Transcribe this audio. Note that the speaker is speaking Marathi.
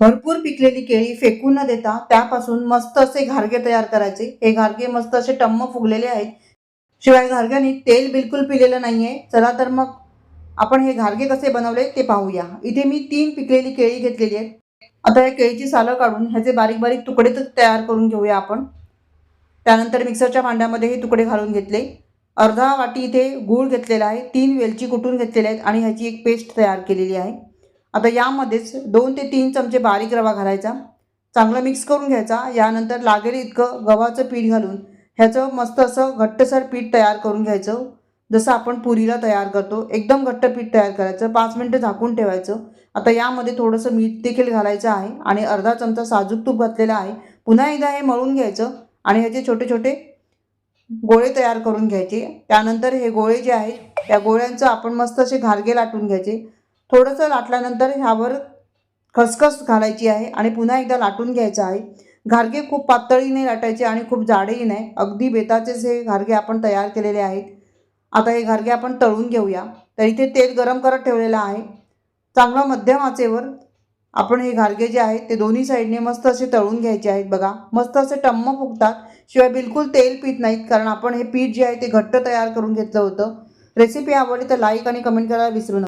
भरपूर पिकलेली केळी फेकून न देता त्यापासून मस्त असे घारगे तयार करायचे। हे घारगे मस्त असे टम्म फुगलेले आहेत, शिवाय घारग्याने तेल बिलकुल पिलेलं नाहीये। चला तर मग आपण हे घारगे कसे बनवले ते पाहूया। इथे मी 3 पिकलेली केळी घेतलेली आहेत। आता या केळीची सालं काढून ह्याचे बारीक बारीक तुकडे तयार करून घेऊया आपण। त्यानंतर मिक्सरच्या भांड्यामध्ये हे तुकडे घालून घेतले। अर्धा वाटी इथे गूळ घेतलेला आहे, 3 वेलची कुटून घेतलेल्या आहेत आणि ह्याची एक पेस्ट तयार केलेली आहे। आता यामध्येच 2 ते 3 चमचे बारीक रवा घालायचा, चांगलं मिक्स करून घ्यायचा। यानंतर लागेल इतकं गव्हाचं पीठ घालून ह्याचं मस्त असं घट्टसर पीठ तयार करून घ्यायचं, जसं आपण पुरीला तयार करतो। एकदम घट्ट पीठ तयार करायचं, 5 मिनिटं झाकून ठेवायचं। आता यामध्ये थोडंसं मीठ देखील घालायचं आहे आणि अर्धा चमचा साजूक तूप घातलेलं आहे। पुन्हा एकदा हे मळून घ्यायचं आणि ह्याचे छोटे छोटे गोळे तयार करून घ्यायचे। त्यानंतर हे गोळे जे आहेत त्या गोळ्यांचं आपण मस्त असे घारगे लाटून घ्यायचे। थोडंसं लाटल्यानंतर ह्यावर खसखस घालायची आहे आणि पुन्हा एकदा लाटून घ्यायचं आहे। घारगे खूप पातळही नाही लाटायचे आणि खूप जाडही नाही, अगदी बेताचेच हे घारगे आपण तयार केलेले आहेत। आता हे घारगे आपण तळून घेऊया। तर इथे तेल गरम करत ठेवलेलं आहे, चांगलं मध्यम आचेवर आपण हे घारगे जे आहेत ते दोन्ही साईडने मस्त असे तळून घ्यायचे आहेत। बघा मस्त असे टम्म फुगतात, शिवाय बिलकुल तेल पीत नाहीत, कारण आपण हे पीठ जे आहे ते घट्ट तयार करून घेतलं होतं। रेसिपी आवडली तर लाईक आणि कमेंट करायला विसरू नका।